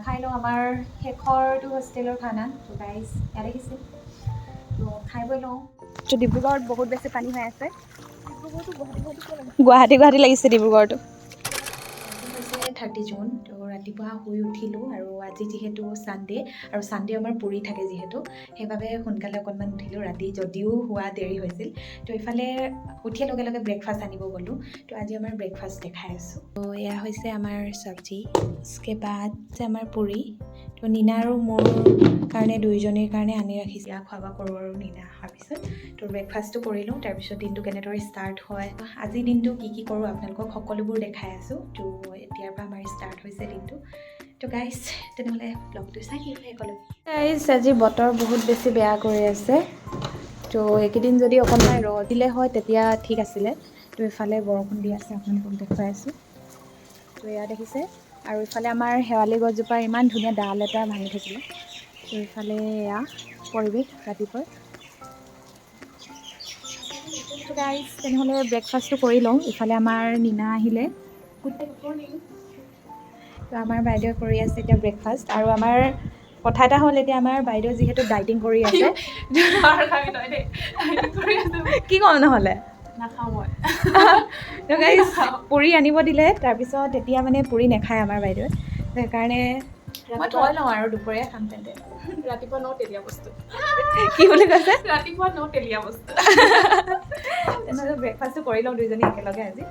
খাই লওঁ আমাৰ শেষৰটো হোষ্টেলৰ খানা তো গাইজ ইয়াত দেখিছে তো খাই বৈ লওঁ তো ডিব্ৰুগড়ত বহুত বেছি পানী হৈ আছে গুৱাহাটী লাগিছে ডিব্ৰুগড়টো আজি হৈছে 30 জুন তো ৰাতিপুৱা শুই উঠিলোঁ আৰু আজি যিহেতু ছানডে আৰু ছানডে আমাৰ পুৰি থাকে যিহেতু সেইবাবে সোনকালে অকণমান উঠিলোঁ ৰাতি যদিও হোৱা দেৰি হৈছিল তো ইফালে উঠিয়ে লগে লগে ব্ৰেকফাষ্ট আনিব গ'লোঁ তো আজি আমাৰ ব্ৰেকফাষ্ট দেখাই আছোঁ তো এয়া হৈছে আমাৰ চব্জি उसके बाद আমাৰ পুৰি তো নীনা আৰু মোৰ কাৰণে দুইজনীৰ কাৰণে আনি ৰাখিছে ইয়াক খোৱা বোৱা কৰোঁ আৰু নীনা অহাৰ পিছত তো ব্ৰেকফাষ্টটো কৰিলোঁ তাৰপিছত দিনটো কেনেদৰে ষ্টাৰ্ট হয় আজিৰ দিনটো কি কৰোঁ আপোনালোকক সকলোবোৰ দেখাই আছোঁ তো এতিয়াৰ পৰা আমাৰ ষ্টাৰ্ট হৈছে দিনটো তো গাইজ তেনেহ'লে ব্লগটো চাই দিওঁ সকলোকে গাইজ আজি বতৰ বহুত বেছি বেয়া কৰি আছে তো এইকেইদিন যদি অকণমান ৰ'দ দিলে হয় তেতিয়া ঠিক আছিলে তো ইফালে বৰষুণ দি আছে আপোনালোকক দেখুৱাই আছোঁ তো এয়া দেখিছে আৰু ইফালে আমাৰ শেৱালি গছজোপাৰ ইমান ধুনীয়া ডাল এটা ভাঙি থাকিলে তো ইফালে এয়া পৰিৱেশ ৰাতিপুৱাৰ তো গাইজ তেনেহ'লে ব্ৰেকফাষ্টটো কৰি লওঁ ইফালে আমাৰ নীনা আহিলে গুড মৰ্ণিং তো আমাৰ বাইদেৱে কৰি আছে এতিয়া ব্ৰেকফাষ্ট আৰু আমাৰ কথা এটা হ'ল এতিয়া আমাৰ বাইদেউ যিহেতু ডাইটিং কৰি আছে কি ক'ম নহ'লে নাখাওঁ মই তো গাইজ পুৰি আনিব দিলে তাৰপিছত এতিয়া মানে পুৰি নাখায় আমাৰ বাইদেৱে সেইকাৰণে মই থৈ লওঁ আৰু দুপৰীয়া খাম তেন্তে ৰাতিপুৱা ন তেলীয়া বস্তু কি বুলি কৈছে ৰাতিপুৱা ন তেলীয়া বস্তু তেনেহ'লে ব্ৰেকফাষ্টটো কৰি লওঁ দুইজনী একেলগে আজি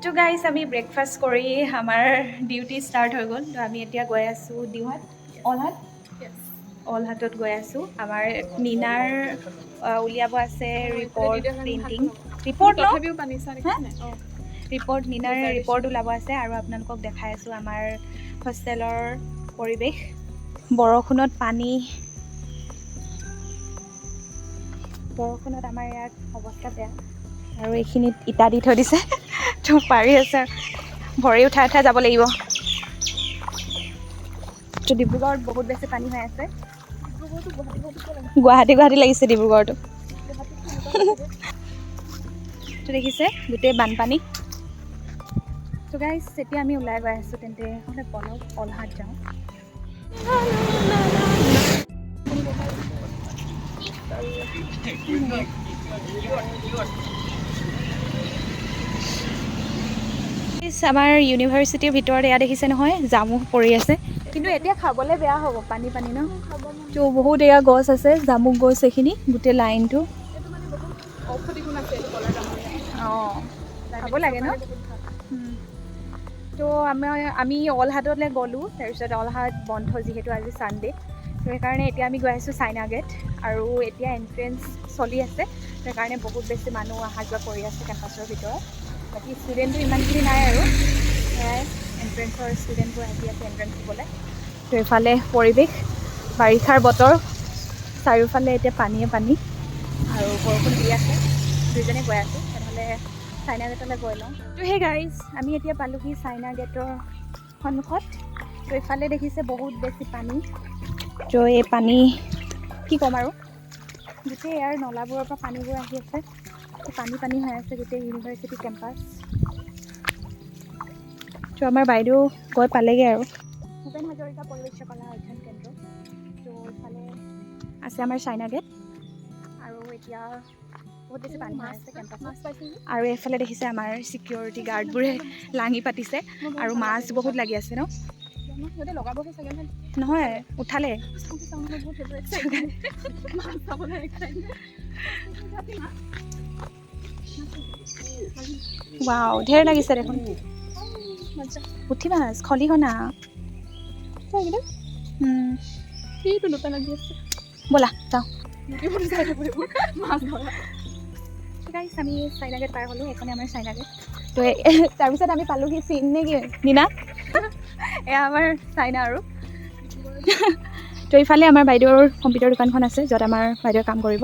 তো গাইজ আমি ব্ৰেকফাষ্ট কৰি আমাৰ ডিউটি ষ্টাৰ্ট হৈ গ'ল তো আমি এতিয়া গৈ আছোঁ ডিউহাট অলহাটত গৈ আছোঁ আমাৰ নীনাৰ উলিয়াব আছে ৰিপৰ্ট প্ৰিণ্টিং ৰিপৰ্ট ৰিপৰ্ট নীনাৰ ৰিপৰ্ট ওলাব আছে আৰু আপোনালোকক দেখাই আছোঁ আমাৰ হোষ্টেলৰ পৰিৱেশ বৰষুণত আমাৰ ইয়াত অৱস্থা বেয়া আৰু এইখিনিত ইটা দি থৈ দিছে তো পাৰি আছে ভৰি উঠাই যাব লাগিব তো ডিব্ৰুগড়ত বহুত বেছি পানী হৈ আছে গুৱাহাটী লাগিছে ডিব্ৰুগড়টো তো দেখিছে গোটেই বানপানী তো গাইজ এতিয়া আমি ওলাই গৈ আছোঁ তেন্তে বলক অলহাট যাওঁ আমাৰ ইউনিভাৰ্চিটিৰ ভিতৰত এয়া দেখিছে নহয় জামু পৰি আছে কিন্তু এতিয়া খাবলৈ বেয়া হ'ব পানী ন তো বহুত এয়া গছ আছে জামুক গছ এইখিনি গোটেই লাইনটো অঁ খাব লাগে ন তো আমি অলহাটলৈ গ'লোঁ তাৰপিছত অলহাট বন্ধ যিহেতু আজি ছানডে তো সেইকাৰণে এতিয়া আমি গৈ আছোঁ চাইনা গেট আৰু এতিয়া এণ্ট্ৰেঞ্চ চলি আছে সেইকাৰণে বহুত বেছি মানুহ অহা যোৱা কৰি আছে কেম্পাছৰ ভিতৰত বাকী ষ্টুডেণ্টটো ইমানখিনি নাই আৰু সেয়াই এণ্ট্ৰেঞ্চৰ ষ্টুডেণ্টবোৰ আহি আছে এণ্ট্ৰেঞ্চ দিবলৈ তো এইফালে পৰিৱেশ বাৰিষাৰ বতৰ চাৰিওফালে এতিয়া পানীয়ে পানী আৰু বৰষুণ দি আছে দুইজনে গৈ আছোঁ তেনেহ'লে চাইনা গেটলৈ গৈ লওঁ তো সেই গাইজ আমি এতিয়া পালোহি চাইনা গেটৰ সন্মুখত তো এইফালে দেখিছে বহুত বেছি পানী তো এই পানী কি ক'ম আৰু গোটেই ইয়াৰ নলাবোৰৰ পৰা পানীবোৰ আহি আছে পানী হৈ আছে গোটেই ইউনিভাৰ্চিটি কেম্পাছ তো আমাৰ বাইদেউ গৈ পালেগৈ আৰু ভূপেন হাজৰিকা পৰিৱেশ কলা অধ্যয়ন কেন্দ্ৰ তো ইফালে আছে আমাৰ চাইনা গেট আৰু এতিয়া বহুত বেছি পানী হৈ আছে কেম্পাছত আৰু এইফালে দেখিছে আমাৰ চিকিউৰিটি গাৰ্ডবোৰে লাঙি পাতিছে আৰু মাছ বহুত লাগি আছে ন নহয় উঠালে ৱাও ঢেৰ লাগিছে দেখোন উঠিবা খলিহনা ব'লা যাওঁ গাইছ আমি চাইনা গেট পাৰ হ'লোঁ, এইখনে আমাৰ চাইনা গেট। তো তাৰপিছত আমি পালোঁ কি চীন নে কি নিনা এয়া আমাৰ চাইনা আৰু তো ইফালে আমাৰ বাইদেউৰ কম্পিউটাৰ দোকানখন আছে য'ত আমাৰ বাইদেউৱে কাম কৰিব।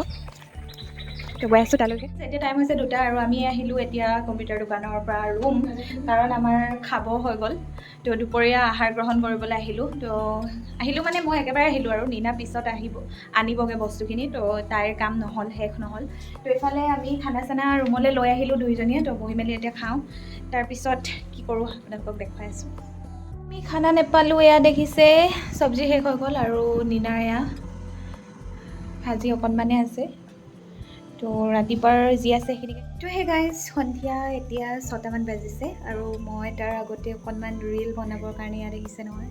তো গৈ আছোঁ তালৈকে। এতিয়া টাইম হৈছে 2টা আৰু আমি আহিলোঁ এতিয়া কম্পিউটাৰ দোকানৰ পৰা ৰুম, কাৰণ আমাৰ খাব হৈ গ'ল। তো দুপৰীয়া আহাৰ গ্ৰহণ কৰিবলৈ আহিলোঁ। তো আহিলোঁ মানে মই একেবাৰে আহিলোঁ আৰু নিনা পিছত আনিবগৈ বস্তুখিনি। তো তাইৰ কাম নহ'ল, শেষ নহ'ল। তো এইফালে আমি খানা চানা ৰুমলৈ লৈ আহিলোঁ দুইজনীয়ে। তো বহি মেলি এতিয়া খাওঁ, তাৰপিছত কি কৰোঁ আপোনালোকক দেখুৱাই আছোঁ। আমি খানা নেপালোঁ, এয়া দেখিছে চব্জি শেষ হৈ গ'ল আৰু নিনাৰ এয়া ভাজি অকণমানে আছে। তো ৰাতিপুৱাৰ যি আছে সেইখিনিকে। তো সেই গাইজ সন্ধিয়া এতিয়া 6টামান বাজিছে আৰু মই তাৰ আগতে অকণমান ৰীল বনাবৰ কাৰণে ইয়াত দেখিছে নহয়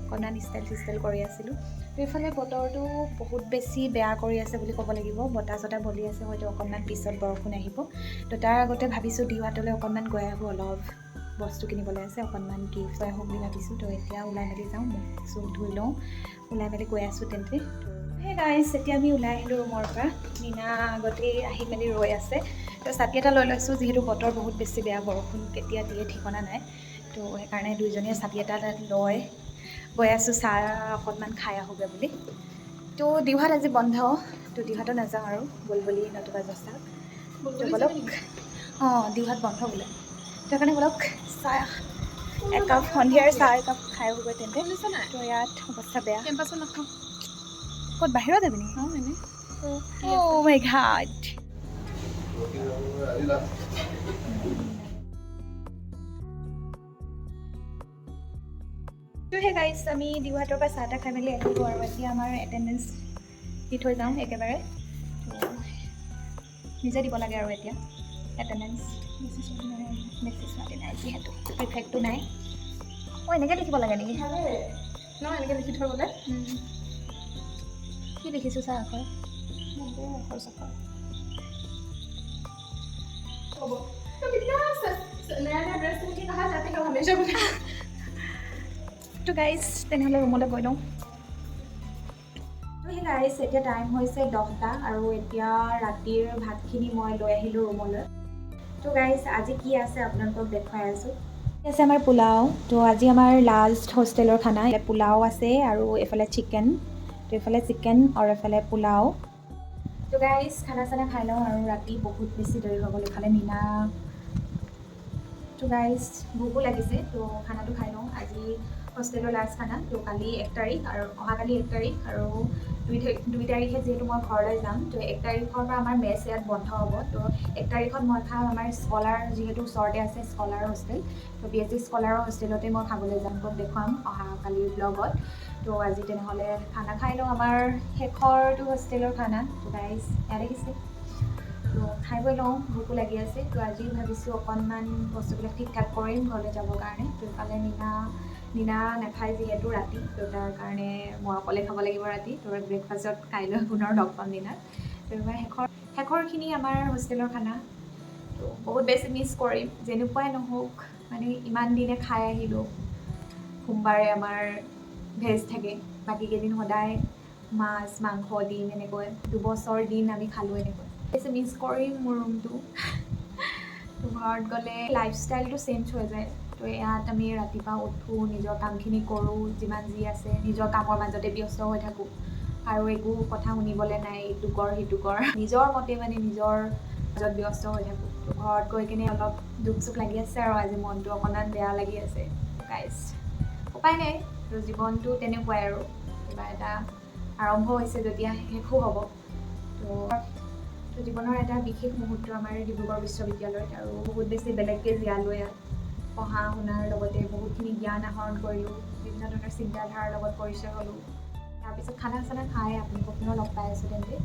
অকণমান ষ্টাইল কৰি আছিলোঁ। তো এইফালে বতৰটো বহুত বেছি বেয়া কৰি আছে বুলি ক'ব লাগিব, বতাহ চতাহ বলি আছে, হয়তো অকণমান পিছত বৰষুণ আহিব। তো তাৰ আগতে ভাবিছোঁ ডিৱাটলৈ অকণমান গৈ আহোঁ, অলপ বস্তু কিনিবলৈ আছে, অকণমান গিফ্ট লৈ আহোঁ বুলি ভাবিছোঁ। তো এতিয়া ওলাই মেলি যাওঁ, মুখ চুখ ধুই লওঁ, ওলাই মেলি গৈ আছোঁ তেন্তে। সেই গাইজ এতিয়া আমি ওলাই আহিলোঁ ৰুমৰ পৰা, নিনা আগতেই আহি মেলি ৰৈ আছে। তো ছাতি এটা লৈ লৈছোঁ, যিহেতু বতৰ বহুত বেছি বেয়া, বৰষুণ কেতিয়া দিয়ে ঠিকনা নাই। তো সেইকাৰণে দুইজনীয়ে ছাতি এটা লৈ গৈ আছোঁ চাহ অকণমান খাই আহোঁগৈ বুলি। তো ডিউহাত আজি বন্ধ, তো ডিউহাটো নাযাওঁ আৰু বুলবুলি নতুবা জচা। তো বলক অঁ ডিউহাত বন্ধ বোলে, তো সেইকাৰণে বলক চাহ একাপ সন্ধিয়াৰ চাহ একাপ খাই আহোঁগৈ তেন্তে। তো ইয়াত অৱস্থা বেয়া, কেম্পাছত নাখাওঁ। ক'ত বাহিৰত যাবি নেকি? অঁ এনেই। অ' মাই গড। তো সেই গাইজ আমি ডিউহাটৰ পৰা চাহ তাহ খাই মেলি আহিলোঁ আৰু এতিয়া আমাৰ এটেণ্ডেঞ্চ দি থৈ যাওঁ একেবাৰে। তো নিজে দিব লাগে আৰু এতিয়া এটেণ্ডেঞ্চ বেছি ছোৱালী নাই যিহেতু, প্ৰিফেক্টটো নাই। অঁ এনেকৈ লিখিব লাগে নেকি? ন এনেকৈ লিখি থৈ গ'লে কি লিখিছোঁ চাৰ আখৰ চাখৰ তো গাইজ তেনেহ'লে ৰুমলৈ গৈ লওঁ। তো সেই গাইজ এতিয়া টাইম হৈছে 10টা আৰু এতিয়া ৰাতিৰ ভাতখিনি মই লৈ আহিলোঁ ৰুমলৈ। তো গাইজ আজি কি আছে আপোনালোকক দেখুৱাই আছোঁ। আছে আমাৰ পোলাও। তো আজি আমাৰ লাষ্ট হোষ্টেলৰ খানা, পোলাও আছে আৰু এইফালে চিকেন। তো এইফালে চিকেন আৰু এইফালে পোলাও। তো গাইজ খানা চানা খাই লওঁ আৰু ৰাতি বহুত বেছি দেৰি হৈ গ'ল। এইফালে নিনা তো গাইজ ভোকো লাগিছে, তো খানাটো খাই লওঁ। আজি হোষ্টেলৰ লাষ্ট খানা। তো কালি 1 তাৰিখ আৰু অহাকালি 1 তাৰিখ আৰু 2 তাৰিখে যিহেতু মই ঘৰলৈ যাম। তো 1 তাৰিখৰ পৰা আমাৰ মেছ ইয়াত বন্ধ হ'ব। তো 1 তাৰিখত মই খাম আমাৰ স্কলাৰ, যিহেতু ওচৰতে আছে স্কলাৰ হোষ্টেল। তো BSc স্কলাৰৰ হোষ্টেলতে মই খাবলৈ যাম, দেখুৱাম অহাকালিৰ ব্লগত। তো আজি তেনেহ'লে খানা খাই লওঁ, আমাৰ শেষৰটো হোষ্টেলৰ খানা। তো গাইজ ইয়াত দেখিছে, তো খাই বৈ লওঁ, ভোকো লাগি আছে। তো আজি ভাবিছোঁ অকণমান বস্তুবিলাক ঠিক ঠাক কৰিম ঘৰলৈ যাবৰ কাৰণে। তো ইফালে নিনা নাখায় যিহেতু ৰাতি, তো তাৰ কাৰণে মই অকলে খাব লাগিব ৰাতি। তো ব্ৰেকফাষ্টত কাইলৈ পুনৰ লগ পাম নিনাক। তো শেষৰখিনি আমাৰ হোষ্টেলৰ খানা। তো বহুত বেছি মিছ কৰিম, যেনেকুৱাই নহওক মানে ইমান দিনে খাই আহিলোঁ। সোমবাৰে আমাৰ ভেজ থাকে, বাকী কেইদিন সদায় মাছ মাংস ডিম এনেকৈ 2 বছৰ দিন আমি খালোঁ এনেকৈ। বেছি মিছ কৰিম মোৰ ৰুমটো। তো ঘৰত গ'লে লাইফষ্টাইলটো চেঞ্জ হৈ যায়। তো ইয়াত আমি ৰাতিপুৱা উঠোঁ, নিজৰ কামখিনি কৰোঁ, যিমান যি আছে নিজৰ কামৰ মাজতে ব্যস্ত হৈ থাকোঁ আৰু একো কথা শুনিবলৈ নাই, ইটো কৰ সিটো কৰ, নিজৰ মতে মানে নিজৰ মাজত ব্যস্ত হৈ থাকোঁ। তো ঘৰত গৈ কিনে অলপ দুখ চুখ লাগি আছে আৰু আজি মনটো অকণমান বেয়া লাগি আছে। গাইজ উপায় নাই, তো জীৱনটো তেনেকুৱাই আৰু কিবা এটা আৰম্ভ হৈছে যেতিয়া শেষো হ'ব। তো জীৱনৰ এটা বিশেষ মুহূৰ্ত আমাৰ ডিব্ৰুগড় বিশ্ববিদ্যালয়ত, আৰু বহুত বেছি বেলেগকৈ জীয়ালোঁ ইয়াত। পঢ়া শুনাৰ লগতে বহুতখিনি জ্ঞান আহৰণ কৰিলোঁ, বিভিন্ন ধৰণৰ চিন্তাধাৰাৰ লগত পৰিচয় হ'লোঁ। তাৰপিছত খানা চানা খাই আপোনালোকক পুনৰ লগ পাই আছোঁ তেন্তে।